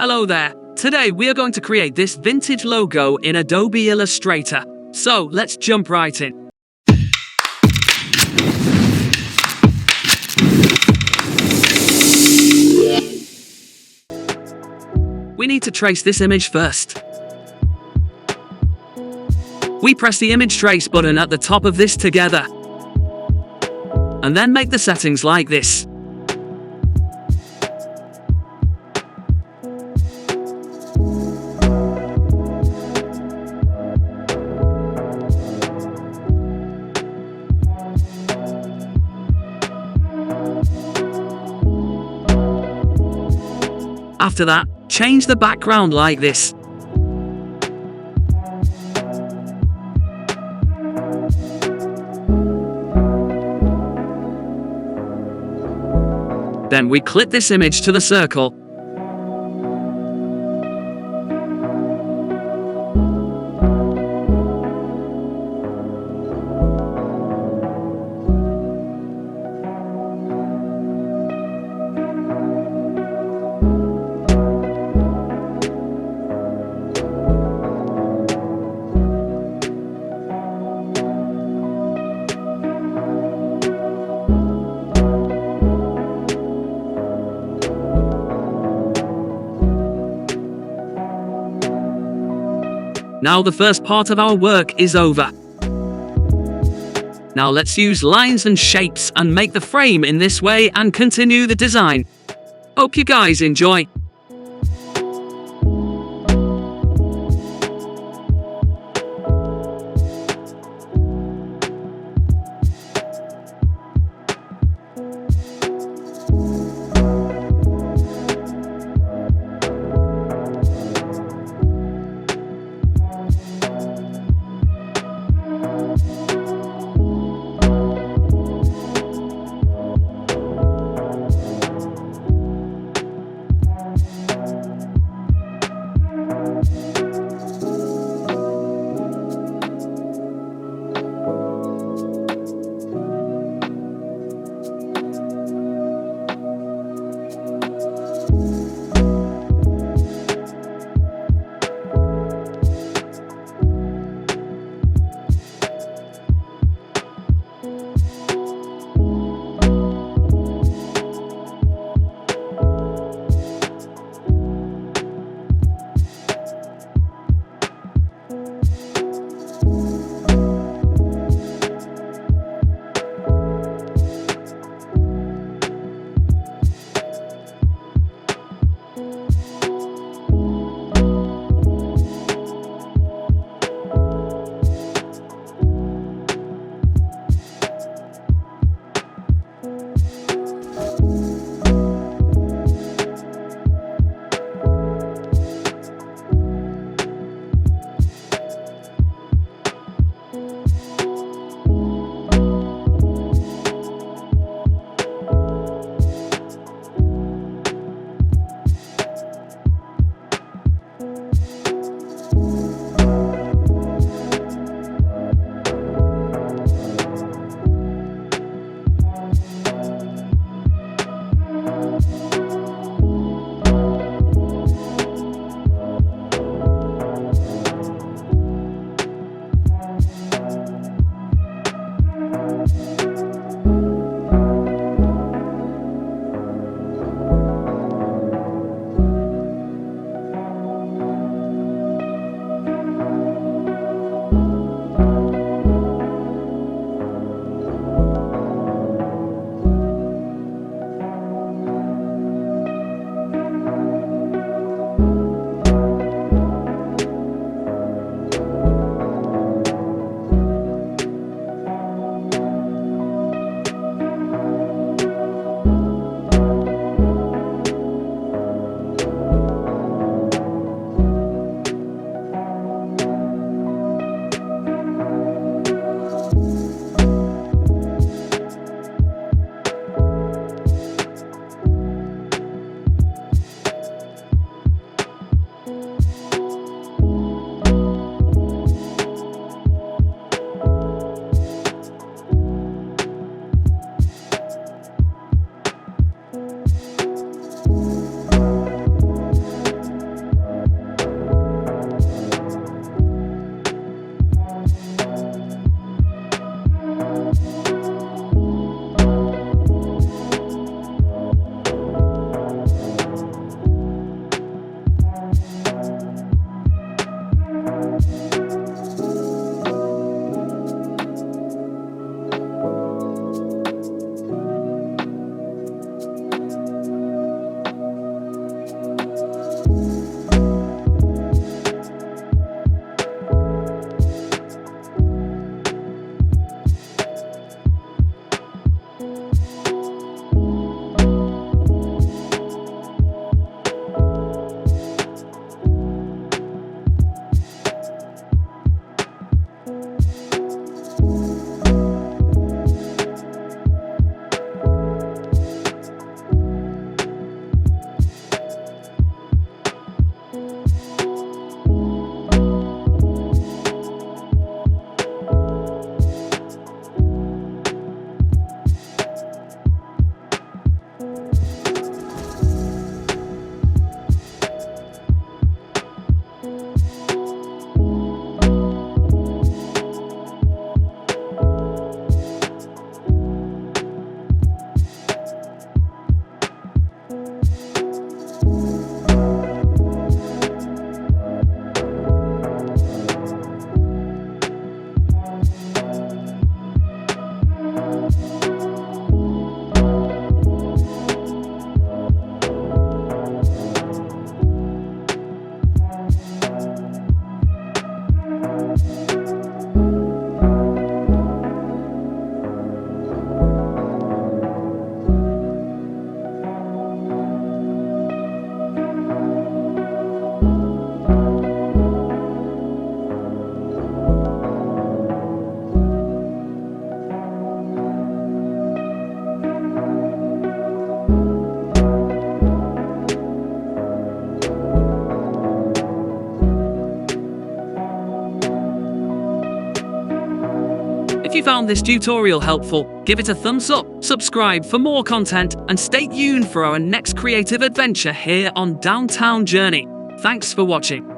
Hello there. Today we are going to create this vintage logo in Adobe Illustrator. So let's jump right in. We need to trace this image first. We press the image trace button at the top of this together. And then make the settings like this. After that, change the background like this. Then we clip this image to the circle. Now the first part of our work is over. Now let's use lines and shapes and make the frame in this way and continue the design. Hope you guys enjoy. If you found this tutorial helpful, give it a thumbs up, subscribe for more content, and stay tuned for our next creative adventure here on Downtown Journey. Thanks for watching.